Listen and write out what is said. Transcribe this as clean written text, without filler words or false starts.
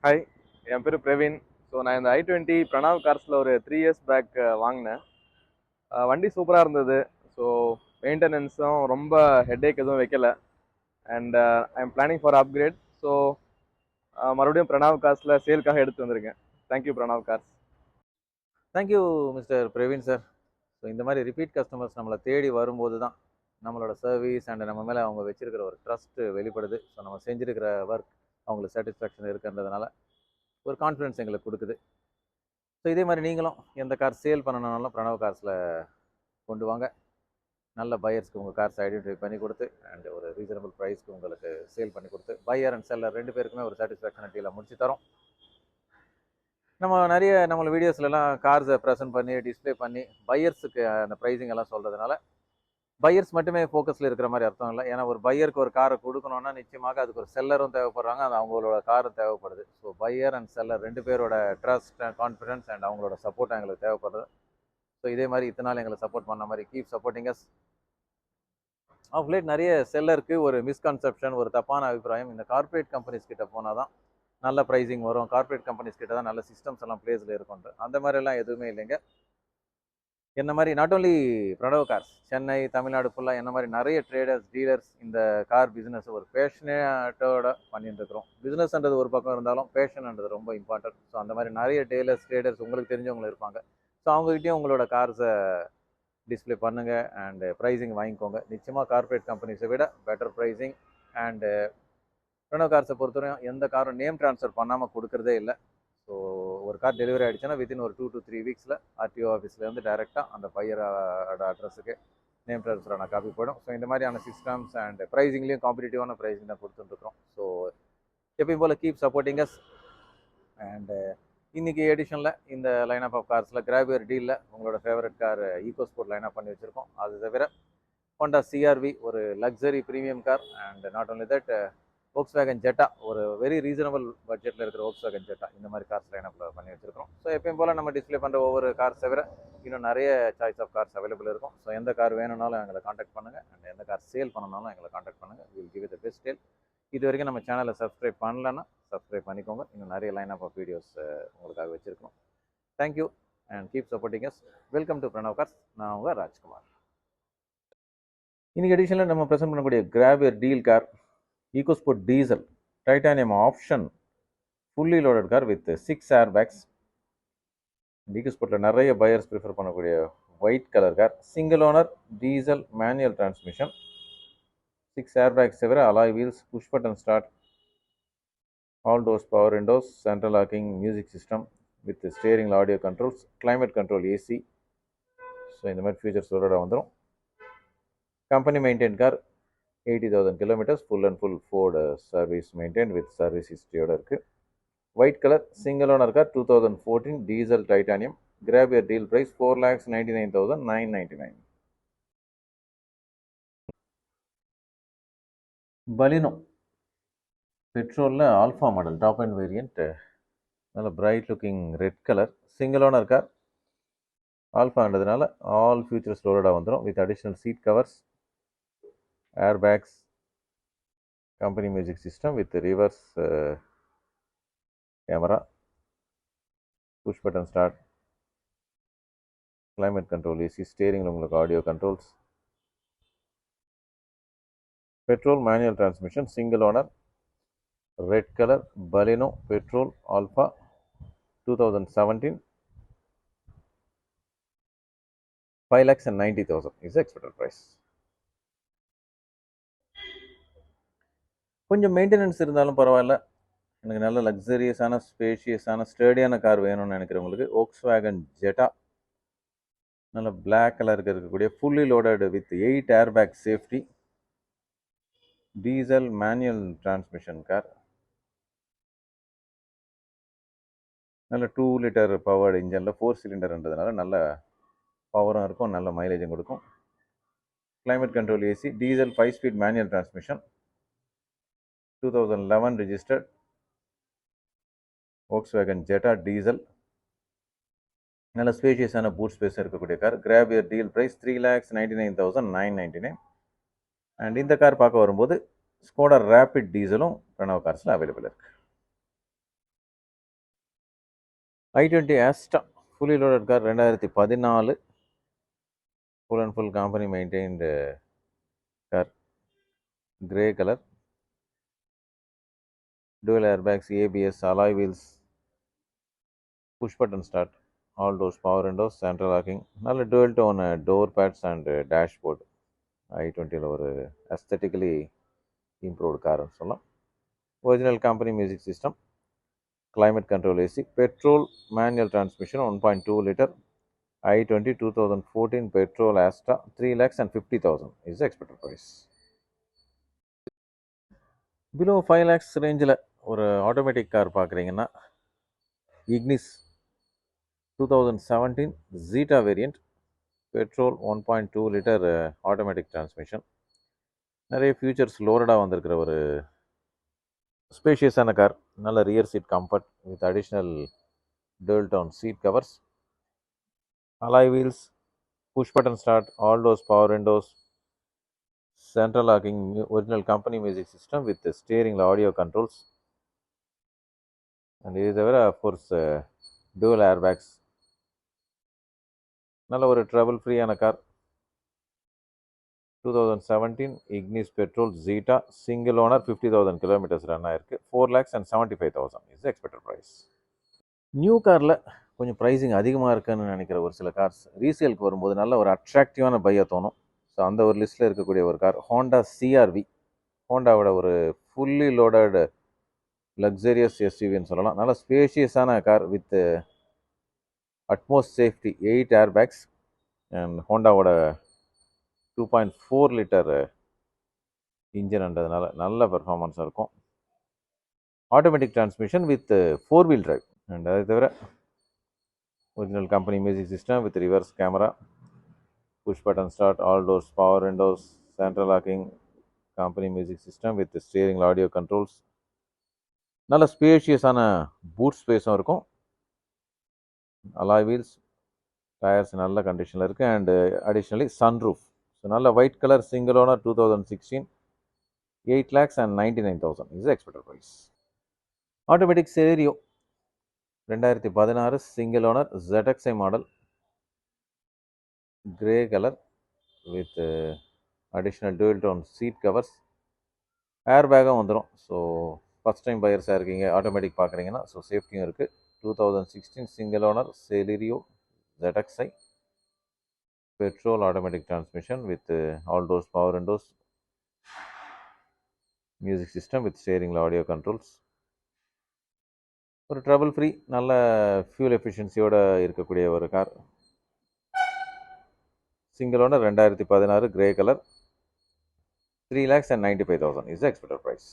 Hi, என் பேர் Praveen. So நான் இந்த i20 பிரணாவ் கார்ஸில் ஒரு 3 இயர்ஸ் பேக் வாங்கினேன். வண்டி சூப்பராக இருந்தது. ஸோ மெயின்டெனன்ஸும் ரொம்ப ஹெட்டேக் எதுவும் வைக்கல. And I am planning for upgrade. So மறுபடியும் பிரணாவ் கார்ஸில் சேலுக்காக எடுத்து வந்திருக்கேன். Thank you Pranav cars. Thank you mister Praveen sir. So இந்த மாதிரி ரிப்பீட் கஸ்டமர்ஸ் நம்மளை தேடி வரும்போது தான் நம்மளோட சர்வீஸ் அண்ட் நம்ம மேலே அவங்க வச்சிருக்கிற ஒரு ட்ரஸ்ட்டு வெளிப்படுது. ஸோ நம்ம செஞ்சுருக்கிற ஒர்க் அவங்களுக்கு சாட்டிஸ்ஃபேக்ஷன் இருக்குன்றதுனால ஒரு கான்ஃபிடன்ஸ் எங்களுக்கு கொடுக்குது. ஸோ இதே மாதிரி நீங்களும் எந்த கார் சேல் பண்ணணுன்னாலும் பிரணவ் கார்ஸில் கொண்டு வாங்க. நல்ல பையர்ஸ்க்கு உங்கள் கார்ஸ் ஐடென்டிஃபை பண்ணி கொடுத்து அண்ட் ஒரு ரீசனபிள் ப்ரைஸ்க்கு உங்களுக்கு சேல் பண்ணி கொடுத்து பையர் அண்ட் செல்லர் ரெண்டு பேருக்குமே ஒரு சாட்டிஸ்ஃபேக்ஷன் டீலை முடிச்சு தரோம். நம்ம நிறைய நம்மளோட வீடியோஸ்லாம் கார்ஸை ப்ரெசென்ட் பண்ணி டிஸ்பிளே பண்ணி பையர்ஸுக்கு அந்த ப்ரைஸிங் எல்லாம் சொல்கிறதுனால பையர்ஸ் மட்டுமே ஃபோக்கஸில் இருக்கிற மாதிரி அர்த்தம் இல்லை. ஏன்னா ஒரு பையருக்கு ஒரு காரை கொடுக்கணுன்னா நிச்சயமாக அதுக்கு ஒரு செல்லரும் தேவைப்படுறாங்க, அது அவங்களோட காரும் தேவைப்படுது. ஸோ பையர் அண்ட் செல்லர் ரெண்டு பேரோட ட்ரஸ்ட் அண்ட் கான்ஃபிடன்ஸ் அண்ட் அவங்களோட சப்போர்ட் எங்களுக்கு தேவைப்படுது. ஸோ இதே மாதிரி இத்தனை நாள் எங்களை சப்போர்ட் பண்ண மாதிரி keep supporting us. Of late நிறைய செல்லருக்கு ஒரு மிஸ்கன்செப்ஷன், ஒரு தப்பான அபிப்பிராயம், இந்த கார்ப்பரேட் கம்பெனிஸ் கிட்ட போனால் தான் நல்ல ப்ரைஸிங் வரும், கார்ப்பரேட் கம்பெனிஸ் கிட்ட தான் நல்ல சிஸ்டம்ஸ் எல்லாம் பிளேஸில் இருக்கும்ட்டு. அந்த மாதிரிலாம் எதுவுமே இல்லைங்க. என்ன மாதிரி not only Pranav cars, Chennai Tamil Nadu ஃபுல்லாக என்ன மாதிரி நிறைய ட்ரேடர்ஸ் டீலர்ஸ் இந்த கார் பிஸ்னஸ் ஒரு பேஷனேட்டோட பண்ணிட்டு இருக்கிறோம். பிஸ்னஸ்ன்றது ஒரு பக்கம் இருந்தாலும் பேஷன்ன்றது ரொம்ப இம்பார்ட்டன்ட். ஸோ அந்த மாதிரி நிறைய டீலர்ஸ் ட்ரேடர்ஸ் உங்களுக்கு தெரிஞ்சவங்க இருப்பாங்க. ஸோ அவங்ககிட்டயும் உங்களோட கார்ஸை டிஸ்பிளே பண்ணுங்கள் அண்டு ப்ரைஸிங் வாங்கிக்கோங்க. நிச்சயமாக கார்ப்பரேட் கம்பெனிஸை விட பெட்டர் ப்ரைஸிங். அண்டு பிரணவ் கார்ஸை பொறுத்தவரையும் எந்த காரும் நேம் ட்ரான்ஸ்ஃபர் பண்ணாமல் கொடுக்குறதே இல்லை. ஸோ ஒரு கார் டெலிவரி ஆகிடுச்சுன்னா வித்தின் ஒரு 2 to 3 வீக்ஸில் ஆர்டிஓ ஆஃபீஸ்லேருந்து டேரெக்டாக அந்த பையரோட அட்ரஸுக்கு நேம் ட்ரான்ஸ்ஃபரான காப்பி போயிடும். ஸோ இந்த மாதிரியான சிஸ்டம்ஸ் அண்ட் ப்ரைஸிங்லேயும் காம்படிட்டிவான ப்ரைஸிங் தான் கொடுத்துட்டுருக்கோம். ஸோ எப்பயும் போல் கீப் சப்போர்ட்டிங் அஸ். அண்டு இன்றைக்கி எடிஷனில் இந்த லைனப் ஆஃப் கார்ஸில் கிராபியர் டீலில் உங்களோட favourite car eco sport lineup பண்ணி வச்சுருக்கோம். அது தவிர ஹோண்டா CR-V ஒரு luxury premium car and not only that Volkswagen Jetta ஒரு வெரி ரீசனபிள் பட்ஜெட்டில் இருக்கிற Volkswagen Jetta இந்த மாதிரி கார்ஸ் லைனப்பில் பண்ணி வச்சுருக்கோம். ஸோ எப்பயும் போல் நம்ம டிஸ்பிளே பண்ணுற ஒவ்வொரு கார்ஸ் தவிர இன்னும் நிறைய சாய்ஸ் ஆஃப் கார்ஸ் அவைலபிள் இருக்கும். ஸோ எந்த கார் வேணும்னாலும் எங்களை காண்டாக்ட் பண்ணுங்கள் அண்ட் எந்த கார் சேல் பண்ணணும்னாலும் எங்களை காண்டாக்ட் பண்ணுங்கள். Will give the best sale. இது வரைக்கும் நம்ம சேனலை சப்ஸ்கிரைப் பண்ணலன்னா சப்ஸ்கிரைப் பண்ணிக்கோங்க. இன்னும் நிறைய லைன் ஆஃப் வீடியோஸ் உங்களுக்காக வச்சுருக்கோம். Thank you and keep supporting us. Welcome to Pranav cars. நான் உங்கள் ராஜ்குமார். இன்னைக்கு எடிஷனில் நம்ம ப்ரெசென்ட் பண்ணக்கூடிய கிராபியர் deal car EcoSport diesel titanium option fully loaded car with 6 airbags. EcoSportல நிறைய buyers prefer பண்ணக்கூடிய white color car, single owner diesel manual transmission, 6 airbags தவிர alloy wheels, push button start, all doors power windows, central locking music system with steering audio controls, climate control AC. So இந்த மாதிரி features லோடடாக வந்துடும். Company maintain car, 80,000 kilometers, full and full Ford service maintained with service history oda irukku. White color, single owner car, 2014 diesel titanium. Grab your deal price 4,99,999. Baleno petrol alpha model top end variant, நல்ல bright looking red color, single owner car, alpha andradhanaala all features loaded vandrum with additional seat covers, airbags, company music system with reverse camera, push button start, climate control AC, steering உங்களுக்கு audio controls, petrol manual transmission, single owner, red color, Baleno petrol alpha 2017, 5,90,000 is the expected price. கொஞ்சம் maintenance இருந்தாலும் பரவாயில்ல, எனக்கு நல்ல லக்ஸரியஸான ஸ்பேஷியஸான ஸ்டேடியான car வேணும்னு நினைக்கிறவங்களுக்கு Volkswagen Jetta நல்ல black கலருக்கு இருக்கக்கூடிய fully loaded with 8 airbag safety diesel manual transmission car, நல்ல 2 லிட்டர் பவர்டு இன்ஜனில் 4 சிலிண்டர்ன்றதுனால நல்ல பவரும் இருக்கும், நல்ல மைலேஜும் கொடுக்கும். Climate control AC, diesel 5 speed manual transmission, 2011 registered Volkswagen Jetta diesel, நல்ல ஸ்பேஷியஸான பூட் ஸ்பேஸ் இருக்கக்கூடிய car. Grab your deal price 3,99,999. And இந்த கார் பார்க்க வரும்போது ஸ்கோடா ரேபிட் டீசலும் பிரணவ் கார்ஸில் அவைலபிள் இருக்குது. i20 Asta fully loaded car 2014 full and full company maintained car, grey color, dual airbags, ABS, alloy wheels, push button start, all doors, power windows, central locking, நல்ல dual tone door pads and dashboard. i20ல ஒரு aesthetically improved கார்னு சொல்லலாம். Original company music system, climate control AC, petrol manual transmission 1.2 liter, i20 2014 petrol Asta 3,50,000 is the expected price. Below 5 lakhs ரேஞ்சில் ஒரு automatic car பார்க்குறீங்கன்னா Ignis 2017 Zeta variant, petrol 1.2 litre automatic transmission, நிறைய features லோடடாக வந்திருக்கிற ஒரு ஸ்பேஷியஸான car. நல்ல rear seat comfort with additional dual tone seat covers, alloy wheels, push button start, all doors, power windows, central locking, original company music system with the steering audio controls, and இது தவிர of course dual airbags. நல்ல ஒரு trouble ஃப்ரீயான car. 2017 Ignis petrol Zeta, single owner, 50,000 kilometers run ஆயிருக்கு. 4,75,000 is the expected price. New காரில் கொஞ்சம் pricing அதிகமாக இருக்குன்னு நினைக்கிற ஒரு சில கார்ஸ் ரீசேலுக்கு வரும்போது நல்ல ஒரு அட்ராக்டிவான பையை தோணும். ஸோ அந்த ஒரு லிஸ்ட்டில் இருக்கக்கூடிய ஒரு கார் ஹோண்டா CR-V. ஹோண்டாவோட ஒரு ஃபுல்லி லோடட் லக்ஸரியஸ் எஸ்யூவின்னு சொல்லலாம். நல்ல ஸ்பேஷியஸான car with utmost safety, 8 airbags and ஹோண்டாவோட 2.4 லிட்டர் இன்ஜின்ன்றதுனால நல்ல பெர்ஃபார்மன்ஸாக இருக்கும். Automatic transmission with 4-wheel drive. And அதை தவிர original company music system with reverse camera, push button start, all doors, power windows, central locking, company music system with steering audio controls. நல்ல ஸ்பேஷியஸான boot ஸ்பேஸும் இருக்கும். Alloy wheels, tyres நல்ல கண்டிஷனில் இருக்குது. And additionally sunroof. So நல்ல white colour single owner 2016 8,99,000 is expected price. Automatic Celerio 2016 single owner ZXi model, grey colour with additional dual tone seat covers, air பேக்கும் வந்துடும். So first time பையர்ஸாக இருக்கீங்க, automatic பார்க்குறீங்கன்னா so சேஃப்டியும் இருக்குது. 2016 single owner Celerio ZXi, petrol automatic transmission with all doors, power windows, music system with steering audio controls. ஒரு trouble free நல்ல fuel எஃபிஷியன்சியோட இருக்கக்கூடிய ஒரு car. Single owner 2016 grey colour, 3,95,000 is the expected price.